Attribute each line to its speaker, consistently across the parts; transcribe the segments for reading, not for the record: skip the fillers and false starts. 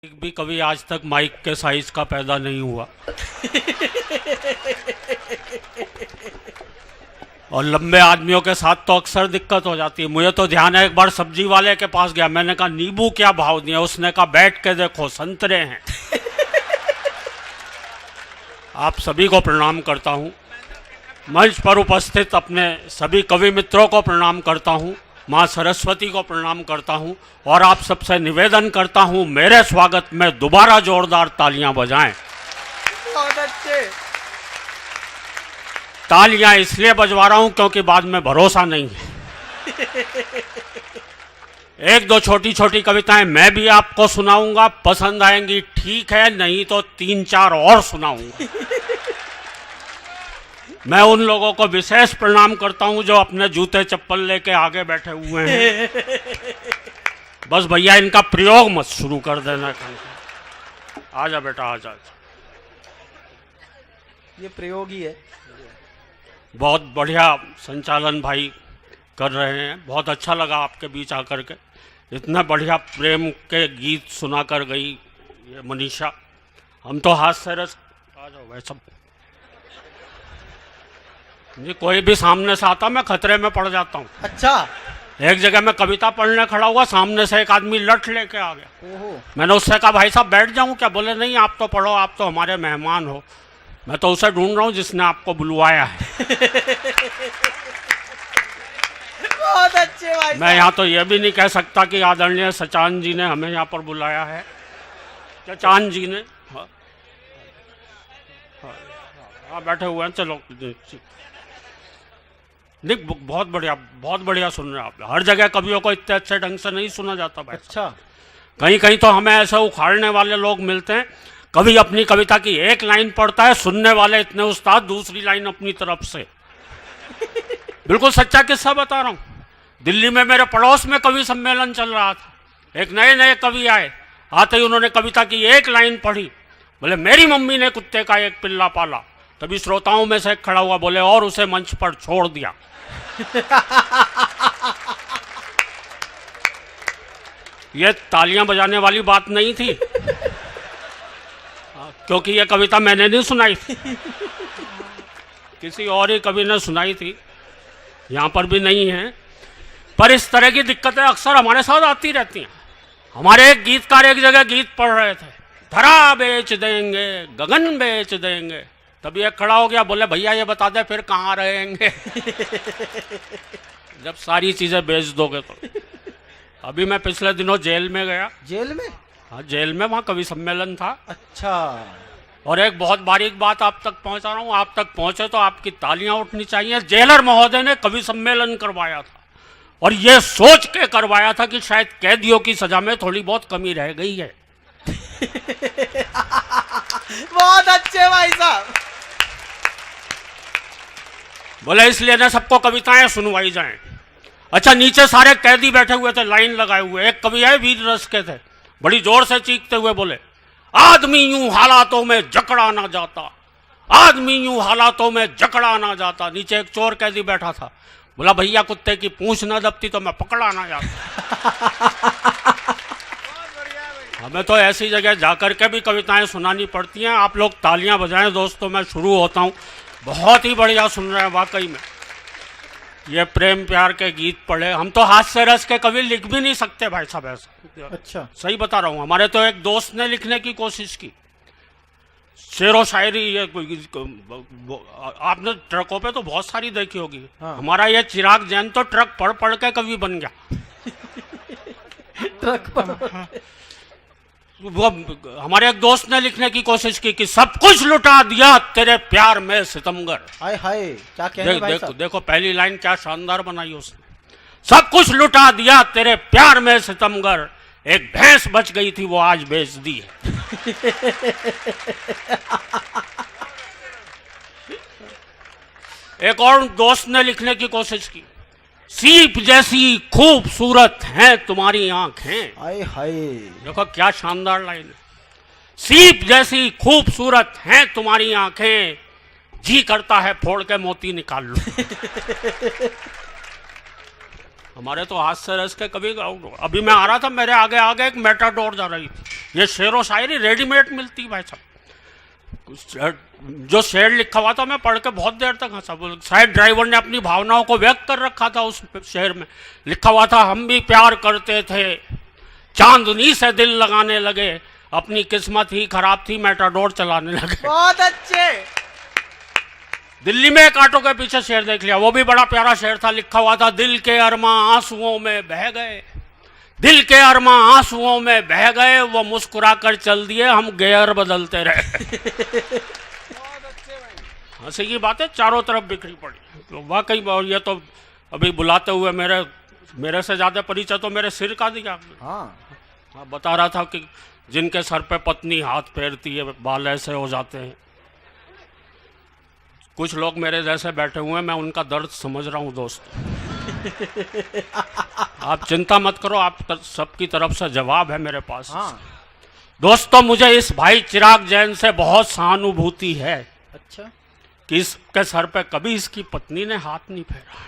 Speaker 1: एक भी कभी आज तक माइक के साइज का पैदा नहीं हुआ। और लंबे आदमियों के साथ तो अक्सर दिक्कत हो जाती है। मुझे तो ध्यान है, एक बार सब्जी वाले के पास गया, मैंने कहा नींबू क्या भाव दिया, उसने कहा बैठ के देखो संतरे हैं। आप सभी को प्रणाम करता हूं, मंच पर उपस्थित अपने सभी कवि मित्रों को प्रणाम करता हूं, माँ सरस्वती को प्रणाम करता हूं और आप सबसे निवेदन करता हूं मेरे स्वागत में दोबारा जोरदार तालियां बजाएं।
Speaker 2: बहुत अच्छे।
Speaker 1: तालियां इसलिए बजवा रहा हूं क्योंकि बाद में भरोसा नहीं है। एक दो छोटी छोटी कविताएं मैं भी आपको सुनाऊंगा, पसंद आएंगी ठीक है, नहीं तो 3-4 और सुनाऊंगा। मैं उन लोगों को विशेष प्रणाम करता हूं जो अपने जूते चप्पल लेके आगे बैठे हुए हैं। बस भैया इनका प्रयोग मत शुरू कर देना। आजा बेटा आजा।
Speaker 2: ये प्रयोग ही है।
Speaker 1: बहुत बढ़िया संचालन भाई कर रहे हैं, बहुत अच्छा लगा आपके बीच आकर के। इतना बढ़िया प्रेम के गीत सुना कर गई ये मनीषा। हम तो हाथ से रस। आ जाओ भाई सब। जी कोई भी सामने से आता मैं खतरे में पड़ जाता हूँ।
Speaker 2: अच्छा।
Speaker 1: एक जगह मैं कविता पढ़ने खड़ा हुआ, सामने से एक आदमी लठ लेके आ गया।
Speaker 2: ओहो। मैंने
Speaker 1: मैंने उससे कहा भाई साहब बैठ जाऊं क्या? बोले नहीं आप तो पढ़ो, आप तो हमारे मेहमान हो। मैं तो उसे ढूंढ रहा हूँ जिसने आपको बुलवाया है।
Speaker 2: बहुत अच्छे भाई।
Speaker 1: मैं यहाँ तो ये भी नहीं कह सकता कि आदरणीय सचान जी ने हमें यहाँ पर बुलाया है। सचान जी ने हाँ, हाँ, हाँ बैठे हुए हैं। चलो नहीं बहुत बढ़िया सुन रहे हैं आप। हर जगह कवियों को इतने अच्छे ढंग से नहीं सुना जाता भाई।
Speaker 2: अच्छा।
Speaker 1: कहीं कहीं तो हमें ऐसे उखाड़ने वाले लोग मिलते हैं। कभी अपनी कविता की एक लाइन पढ़ता है, सुनने वाले इतने उस्ताद दूसरी लाइन अपनी तरफ से। बिल्कुल सच्चा किस्सा बता रहा हूँ। दिल्ली में मेरे पड़ोस में कवि सम्मेलन चल रहा था। एक नए नए कवि आए, आते ही उन्होंने कविता की एक लाइन पढ़ी। बोले मेरी मम्मी ने कुत्ते का एक पिल्ला पाला। तभी श्रोताओं में से एक खड़ा हुआ, बोले और उसे मंच पर छोड़ दिया। ये तालियां बजाने वाली बात नहीं थी, क्योंकि ये कविता मैंने नहीं सुनाई थी, किसी और ही कवि ने सुनाई थी, यहाँ पर भी नहीं है। पर इस तरह की दिक्कतें अक्सर हमारे साथ आती रहती हैं। हमारे एक गीतकार एक जगह गीत पढ़ रहे थे, धरा बेच देंगे गगन बेच देंगे। तभी एक खड़ा हो गया, बोले भैया ये बता दे फिर कहाँ रहेंगे? जब सारी चीजें बेच दोगे तो। अभी मैं पिछले दिनों जेल में गया।
Speaker 2: जेल में?
Speaker 1: हाँ जेल में, वहाँ कवि सम्मेलन था।
Speaker 2: अच्छा।
Speaker 1: और एक बहुत बारीक बात आप तक पहुँचा रहा हूँ, आप तक पहुँचे तो आपकी तालियां उठनी चाहिए। जेलर महोदय ने कवि सम्मेलन करवाया था और ये सोच के करवाया था कि शायद कैदियों की सजा में थोड़ी बहुत कमी रह गई है।
Speaker 2: बहुत अच्छे भाई साहब।
Speaker 1: बोले इसलिए ना सबको कविताएं सुनवाई जाएं। अच्छा नीचे सारे कैदी बैठे हुए थे लाइन लगाए हुए। एक कवि आए वीर रस के थे, बड़ी जोर से चीखते हुए बोले आदमी यूं हालातों में जकड़ा ना जाता, आदमी यूं हालातों में जकड़ा ना जाता। नीचे एक चोर कैदी बैठा था, बोला भैया कुत्ते की पूंछ न दबती तो मैं पकड़ा ना जाता। हमें तो ऐसी जगह जाकर के भी कविताएं सुनानी पड़ती हैं। आप लोग तालियां बजाएं दोस्तों, मैं शुरू होता हूं। बहुत ही बढ़िया सुन रहे हैं वाकई में। ये प्रेम प्यार के गीत पढ़े, हम तो हाथ से रस के कवि लिख भी नहीं सकते भाई साहब ऐसा।
Speaker 2: अच्छा।
Speaker 1: सही बता रहा हूँ। हमारे तो एक दोस्त ने लिखने की कोशिश की, शेरो शायरी। ये आपने ट्रकों पे तो बहुत सारी देखी होगी।
Speaker 2: हाँ।
Speaker 1: हमारा ये चिराग जैन तो ट्रक पढ़ पढ़ के कवि बन गया।
Speaker 2: ट्रक पर।
Speaker 1: वो हमारे एक दोस्त ने लिखने की कोशिश की कि सब कुछ लुटा दिया तेरे प्यार में सितमगर।
Speaker 2: हाय हाय क्या कहने भाई
Speaker 1: देखो
Speaker 2: साहब।
Speaker 1: देखो पहली लाइन क्या शानदार बनाई उसने। सब कुछ लुटा दिया तेरे प्यार में सितमगर, एक भैंस बच गई थी वो आज बेच दी है। एक और दोस्त ने लिखने की कोशिश की, सीप जैसी खूबसूरत हैं तुम्हारी आंखें।
Speaker 2: हाय हाय।
Speaker 1: देखो क्या शानदार लाइन है। सीप जैसी खूबसूरत हैं तुम्हारी आंखें, जी करता है फोड़ के मोती निकाल लो। हमारे तो हाथ से रस के कभी, अभी मैं आ रहा था मेरे आगे आगे एक मेटाडोर जा रही थी। ये शेर व शायरी रेडीमेड मिलती भाई साहब। जो शेर लिखा हुआ था मैं पढ़ के बहुत देर तक हंसा। शायद ड्राइवर ने अपनी भावनाओं को व्यक्त कर रखा था। उस शेर में लिखा हुआ था, हम भी प्यार करते थे, चांदनी से दिल लगाने लगे, अपनी किस्मत ही खराब थी, मेटाडोर चलाने लगे।
Speaker 2: बहुत अच्छे।
Speaker 1: दिल्ली में एक ऑटो के पीछे शेर देख लिया, वो भी बड़ा प्यारा शेर था। लिखा हुआ था, दिल के अरमां आंसुओं में बह गए, दिल के अरमां आंसुओं में बह गए, वो मुस्कुरा कर चल दिए, हम गियर बदलते रहे। हंसी की बात है, चारों तरफ बिखरी पड़ी। तो वाकई ये तो अभी बुलाते हुए मेरे से ज्यादा परिचय तो मेरे सिर का दिया। हाँ, बता रहा था कि जिनके सर पे पत्नी हाथ फेरती है बाल ऐसे हो जाते हैं। कुछ लोग मेरे जैसे बैठे हुए हैं, मैं उनका दर्द समझ रहा हूँ दोस्त। आप चिंता मत करो, आप सबकी तरफ से जवाब है मेरे पास।
Speaker 2: हाँ।
Speaker 1: दोस्तों, मुझे इस भाई चिराग जैन से बहुत सहानुभूति है।
Speaker 2: अच्छा।
Speaker 1: कि इसके सर पे कभी इसकी पत्नी ने हाथ नहीं फेरा।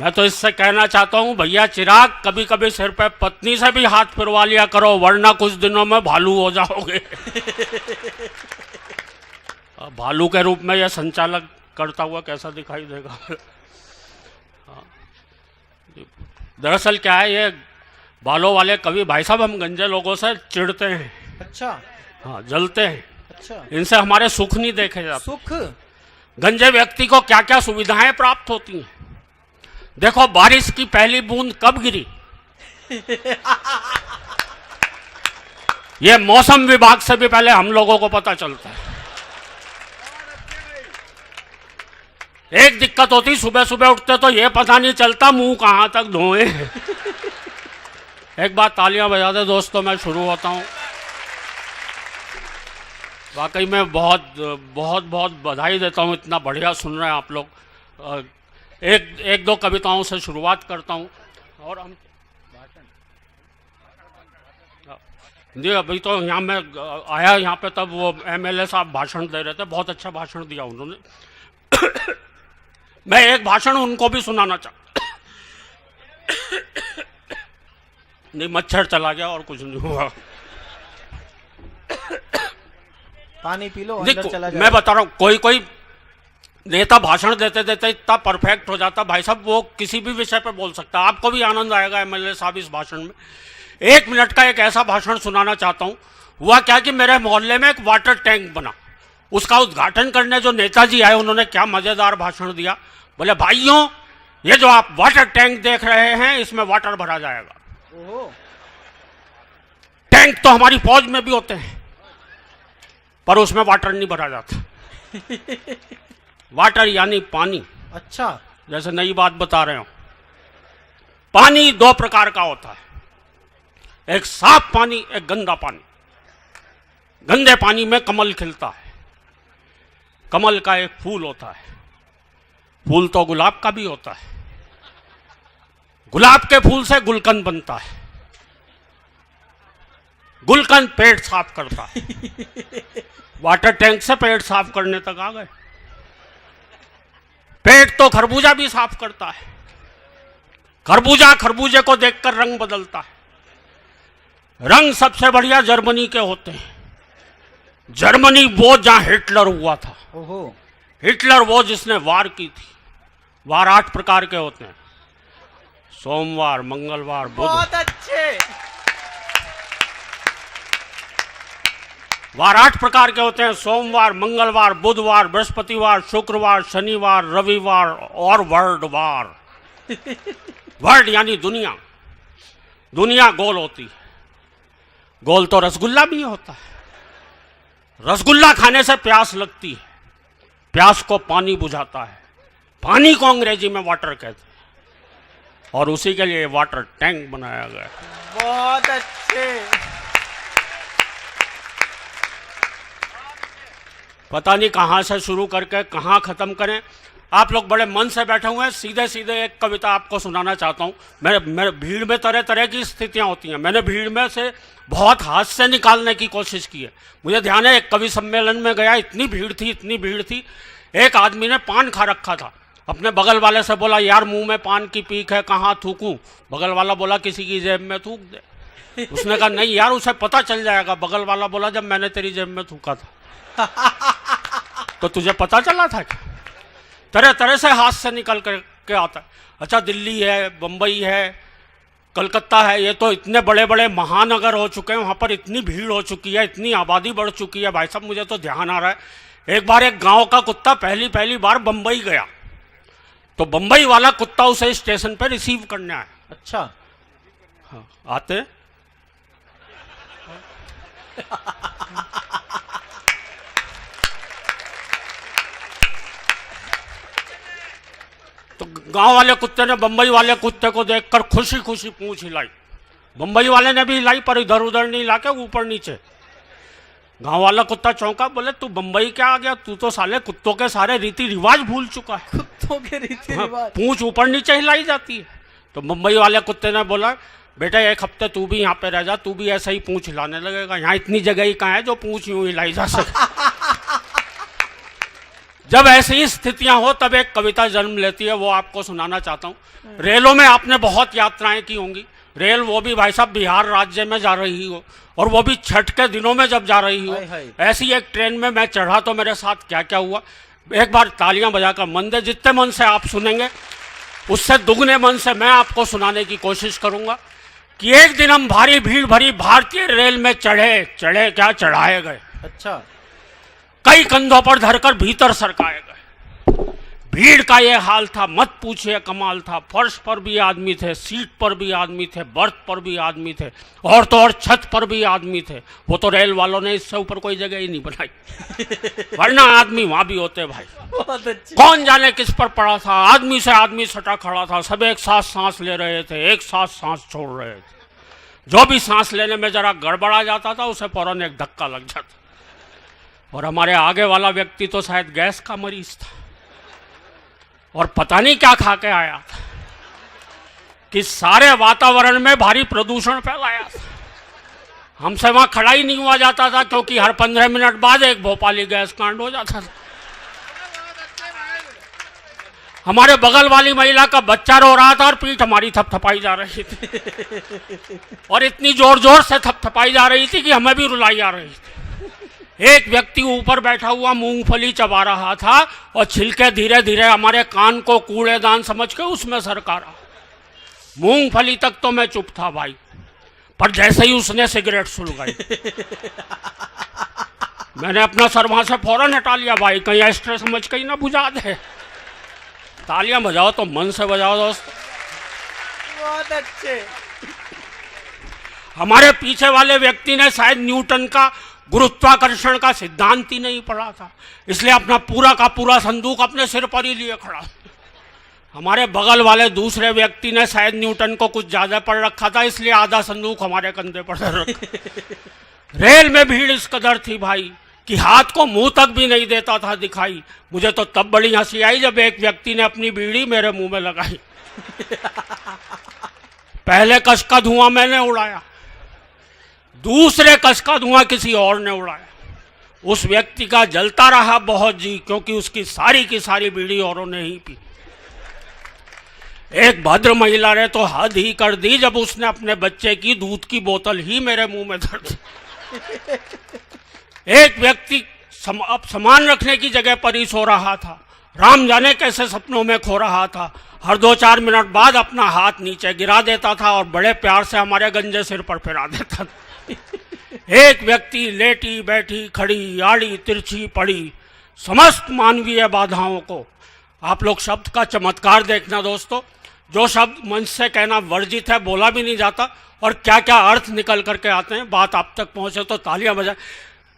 Speaker 1: मैं तो इससे कहना चाहता हूं, भैया चिराग, कभी कभी सिर पे पत्नी से भी हाथ फिरवा लिया करो, वरना कुछ दिनों में भालू हो जाओगे। भालू के रूप में यह संचालक करता हुआ कैसा दिखाई देगा। दरअसल क्या है, ये बालों वाले कवि भाई साहब हम गंजे लोगों से चिढ़ते हैं।
Speaker 2: अच्छा।
Speaker 1: हाँ, जलते हैं।
Speaker 2: अच्छा।
Speaker 1: इनसे हमारे सुख नहीं देखे जाते।
Speaker 2: सुख? गंजे
Speaker 1: व्यक्ति को क्या क्या सुविधाएं प्राप्त होती हैं। देखो, बारिश की पहली बूंद कब गिरी, ये मौसम विभाग से भी पहले हम लोगों को पता चलता है। एक दिक्कत होती, सुबह सुबह उठते तो ये पता नहीं चलता मुंह कहां तक धोए। एक बार तालियां बजा दे दोस्तों, मैं शुरू होता हूं। वाकई में बहुत बहुत बहुत बधाई देता हूं, इतना बढ़िया सुन रहे हैं आप लोग। एक दो कविताओं से शुरुआत करता हूं। और हम जी, अभी तो यहाँ मैं आया यहाँ पे, तब वो एमएलए साहब भाषण दे रहे थे, बहुत अच्छा भाषण दिया उन्होंने। मैं एक भाषण उनको भी सुनाना चाहता। नहीं, मच्छर चला गया और कुछ नहीं हुआ।
Speaker 2: पानी पी लो, अंदर चला जाए।
Speaker 1: मैं बता रहा हूँ, कोई नेता भाषण देते देते इतना परफेक्ट हो जाता भाई साहब, वो किसी भी विषय पर बोल सकता है। आपको भी आनंद आएगा एमएलए साहब इस भाषण में। 1 मिनट का एक ऐसा भाषण सुनाना चाहता हूँ। हुआ क्या कि मेरे मोहल्ले में एक वाटर टैंक बना, उसका उद्घाटन करने जो नेताजी आए, उन्होंने क्या मजेदार भाषण दिया। बोले, भाइयों, ये जो आप वाटर टैंक देख रहे हैं, इसमें वाटर भरा जाएगा। टैंक तो हमारी फौज में भी होते हैं, पर उसमें वाटर नहीं भरा जाता। वाटर यानी पानी।
Speaker 2: अच्छा।
Speaker 1: जैसे नई बात बता रहे हो। पानी 2 प्रकार का होता है, एक साफ पानी, एक गंदा पानी। गंदे पानी में कमल खिलता है। कमल का एक फूल होता है, फूल तो गुलाब का भी होता है। गुलाब के फूल से गुलकंद बनता है। गुलकंद पेट साफ करता है। वाटर टैंक से पेट साफ करने तक आ गए। पेट तो खरबूजा भी साफ करता है। खरबूजा खरबूजे को देखकर रंग बदलता है। रंग सबसे बढ़िया जर्मनी के होते हैं। जर्मनी वो जहां हिटलर हुआ था।
Speaker 2: ओहो।
Speaker 1: हिटलर वो जिसने वार की थी। वार 8 प्रकार के होते हैं, सोमवार, मंगलवार, बुध।
Speaker 2: बहुत अच्छे।
Speaker 1: वार 8 प्रकार के होते हैं, सोमवार, मंगलवार, बुधवार, बृहस्पतिवार, शुक्रवार, शनिवार, रविवार और वर्ल्डवार। वर्ल्ड यानी दुनिया। दुनिया गोल होती है। गोल तो रसगुल्ला भी होता है। रसगुल्ला खाने से प्यास लगती है। प्यास को पानी बुझाता है। पानी को अंग्रेजी में वाटर कहते हैं, और उसी के लिए वाटर टैंक बनाया गया।
Speaker 2: बहुत अच्छे।
Speaker 1: पता नहीं कहाँ से शुरू करके कहाँ खत्म करें। आप लोग बड़े मन से बैठे हुए हैं। सीधे सीधे एक कविता आपको सुनाना चाहता हूँ। मेरे भीड़ में तरह तरह की स्थितियाँ होती हैं। मैंने भीड़ में से बहुत हास्य निकालने की कोशिश की है। मुझे ध्यान है, एक कवि सम्मेलन में गया, इतनी भीड़ थी। एक आदमी ने पान खा रखा था। अपने बगल वाले से बोला यार मुंह में पान की पीक है, कहाँ थूकूं? बगल वाला बोला किसी की जेब में थूक दे। उसने कहा नहीं यार उसे पता चल जाएगा। बगल वाला बोला जब मैंने तेरी जेब में थूका था तो तुझे पता चला था क्या? तरह तरह से हाथ से निकल के आता है। अच्छा दिल्ली है, बम्बई है, कलकत्ता है, ये तो इतने बड़े बड़े महानगर हो चुके हैं, वहाँ पर इतनी भीड़ हो चुकी है, इतनी आबादी बढ़ चुकी है। भाई साहब मुझे तो ध्यान आ रहा है, एक बार एक गांव का कुत्ता पहली बार बम्बई गया, तो बम्बई वाला कुत्ता उसे स्टेशन पर रिसीव करने आया।
Speaker 2: अच्छा।
Speaker 1: हाँ आते तो गांव वाले कुत्ते ने बम्बई वाले कुत्ते को देखकर खुशी खुशी पूंछ हिलाई। बम्बई वाले ने भी हिलाई पर इधर उधर नहीं हिला के ऊपर नीचे। गांव वाला कुत्ता चौंका, बोले तू बम्बई क्या आ गया? तू तो साले कुत्तों के सारे रीति रिवाज भूल चुका है।
Speaker 2: कुत्तों के रीति रिवाज?
Speaker 1: पूंछ ऊपर नीचे हिलाई जाती है। तो बम्बई वाले कुत्ते ने बोला बेटा एक हफ्ते तू भी यहाँ पे रह जा, तू भी ऐसे ही पूंछ हिलाने लगेगा। यहाँ इतनी जगह ही कहाँ है जो पूंछ यूं हिलाई जा सके। जब ऐसी स्थितियां हो तब एक कविता जन्म लेती है, वो आपको सुनाना चाहता हूँ। रेलों में आपने बहुत यात्राएं की होंगी, रेल वो भी भाई साहब बिहार राज्य में जा रही हो, और वो भी छठ के दिनों में जब जा रही हो। ऐसी एक ट्रेन में मैं चढ़ा तो मेरे साथ क्या क्या हुआ, एक बार तालियां बजाकर मन दे। जितने मन से आप सुनेंगे उससे दुगने मन से मैं आपको सुनाने की कोशिश करूंगा। कि एक दिन हम भारी भीड़ भरी भारतीय रेल में चढ़े क्या चढ़ाए गए।
Speaker 2: अच्छा।
Speaker 1: कई कंधों पर धरकर भीतर सरकाए गए। भीड़ का ये हाल था, मत पूछिए कमाल था। फर्श पर भी आदमी थे, सीट पर भी आदमी थे, बर्थ पर भी आदमी थे, और तो और छत पर भी आदमी थे। वो तो रेल वालों ने इससे ऊपर कोई जगह ही नहीं बनाई, वरना आदमी वहां भी होते भाई। कौन जाने किस पर पड़ा था, आदमी से आदमी सटा खड़ा था। सब एक साथ सांस ले रहे थे, एक साथ सांस छोड़ रहे थे। जो भी सांस लेने में जरा गड़बड़ा जाता था उसे फौरन एक धक्का लग जाता। और हमारे आगे वाला व्यक्ति तो शायद गैस का मरीज था, और पता नहीं क्या खा के आया था कि सारे वातावरण में भारी प्रदूषण फैलाया था। हमसे वहां खड़ा ही नहीं हुआ जाता था, क्योंकि हर 15 मिनट बाद एक भोपाली गैस कांड हो जाता था। हमारे बगल वाली महिला का बच्चा रो रहा था और पीठ हमारी थपथपाई जा रही थी, और इतनी जोर जोर से थपथपाई जा रही थी कि हमें भी रुलाई आ रही थी। एक व्यक्ति ऊपर बैठा हुआ मूंगफली चबा रहा था, और छिलके धीरे धीरे हमारे कान को कूड़ेदान समझ के उसमें सरका रहा। मूंगफली तक तो मैं चुप था भाई, पर जैसे ही उसने सिगरेट सुलगाई मैंने अपना सर वहां से फौरन हटा लिया। भाई कहीं एक्स्ट्रा समझ के ही ना बुझा दे। तालियां बजाओ तो मन से बजाओ दोस्त।
Speaker 2: बहुत अच्छे।
Speaker 1: हमारे पीछे वाले व्यक्ति ने शायद न्यूटन का गुरुत्वाकर्षण का सिद्धांत ही नहीं पढ़ा था, इसलिए अपना पूरा का पूरा संदूक अपने सिर पर ही लिए खड़ा। हमारे बगल वाले दूसरे व्यक्ति ने शायद न्यूटन को कुछ ज्यादा पढ़ रखा था, इसलिए आधा संदूक हमारे कंधे पर रखा। रेल में भीड़ इस कदर थी भाई कि हाथ को मुंह तक भी नहीं देता था दिखाई। मुझे तो तब बड़ी हंसी आई जब एक व्यक्ति ने अपनी बीड़ी मेरे मुंह में लगाई। पहले कश का धुआं मैंने उड़ाया, दूसरे कश का धुआं किसी और ने उड़ाया। उस व्यक्ति का जलता रहा बहुत जी, क्योंकि उसकी सारी की सारी बीड़ी औरों ने ही पी। एक भद्र महिला ने तो हद ही कर दी जब उसने अपने बच्चे की दूध की बोतल ही मेरे मुंह में धर दी। एक व्यक्ति अब सामान रखने की जगह पर ही सो रहा था, राम जाने कैसे सपनों में खो रहा था। हर 2-4 मिनट बाद अपना हाथ नीचे गिरा देता था और बड़े प्यार से हमारे गंजे सिर पर फिरा देता था। एक व्यक्ति लेटी बैठी खड़ी आड़ी तिरछी पड़ी समस्त मानवीय बाधाओं को। आप लोग शब्द का चमत्कार देखना दोस्तों, जो शब्द मंच से कहना वर्जित है, बोला भी नहीं जाता, और क्या क्या अर्थ निकल करके आते हैं। बात आप तक पहुंचे तो तालियां बजाएं।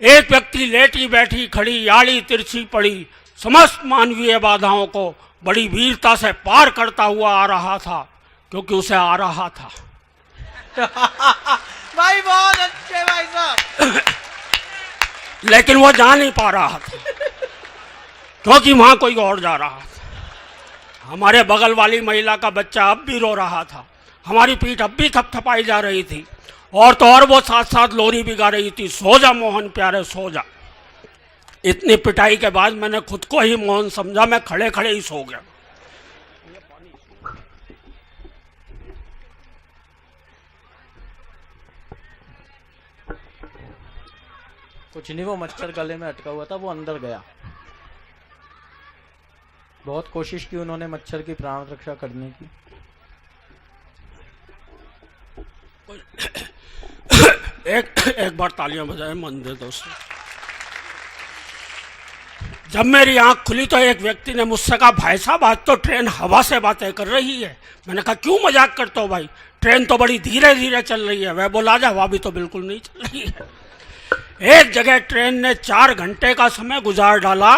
Speaker 1: एक व्यक्ति लेटी बैठी खड़ी आड़ी तिरछी पड़ी समस्त मानवीय बाधाओं को बड़ी वीरता से पार करता हुआ आ रहा था, क्योंकि उसे आ रहा था।
Speaker 2: भाई बहुत अच्छे भाई साहब।
Speaker 1: लेकिन वो जा नहीं पा रहा था, क्योंकि वहां कोई और जा रहा था। हमारे बगल वाली महिला का बच्चा अब भी रो रहा था, हमारी पीठ अब भी थपथपाई जा रही थी, और तो और वो साथ साथ लोरी भी गा रही थी, सो जा मोहन प्यारे सो जा। इतनी पिटाई के बाद मैंने खुद को ही मोहन समझा, मैं खड़े खड़े ही सो गया।
Speaker 2: कुछ नहीं, वो मच्छर गले में अटका हुआ था, वो अंदर गया। बहुत कोशिश की उन्होंने मच्छर की प्राण रक्षा करने की।
Speaker 1: एक बार तालियां बजाए मन दे दोस्तों। जब मेरी आंख खुली तो एक व्यक्ति ने मुझसे कहा, भाई साहब आज तो ट्रेन हवा से बातें कर रही है। मैंने कहा क्यों मजाक करते हो भाई, ट्रेन तो बड़ी धीरे धीरे चल रही है। वह बोला, जा हवा भी तो बिल्कुल नहीं चल रही है। एक जगह ट्रेन ने 4 घंटे का समय गुजार डाला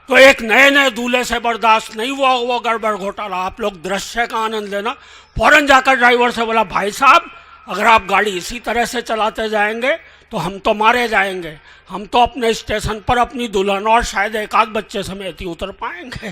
Speaker 1: तो एक नए नए दूल्हे से बर्दाश्त नहीं हुआ वो गड़बड़ घोटाला। आप लोग दृश्य का आनंद लेना। फौरन जाकर ड्राइवर से बोला, भाई साहब अगर आप गाड़ी इसी तरह से चलाते जाएंगे तो हम तो मारे जाएंगे। हम तो अपने स्टेशन पर अपनी दुल्हन और शायद एक आध बच्चे समेत ही उतर पाएंगे।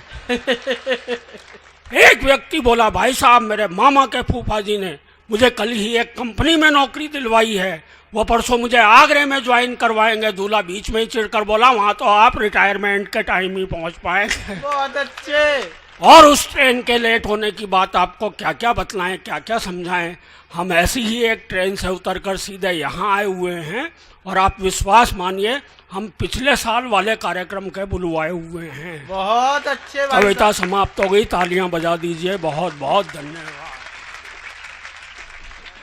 Speaker 1: एक व्यक्ति बोला, भाई साहब मेरे मामा के फूफा जी ने मुझे कल ही एक कंपनी में नौकरी दिलवाई है, वो परसों मुझे आगरे में ज्वाइन करवाएंगे। दूल्हा बीच में ही चिढ़कर बोला, वहाँ तो आप रिटायरमेंट के टाइम ही पहुँच पाएंगे।
Speaker 2: बहुत अच्छे।
Speaker 1: और उस ट्रेन के लेट होने की बात आपको क्या क्या बतलाएं, क्या क्या समझाएं। हम ऐसी ही एक ट्रेन से उतरकर सीधे यहाँ आए हुए हैं और आप विश्वास मानिए हम पिछले साल वाले कार्यक्रम के बुलवाए हुए हैं।
Speaker 2: बहुत अच्छे भाई
Speaker 1: कविता समाप्त हो गई, तालियां बजा दीजिए। बहुत बहुत धन्यवाद।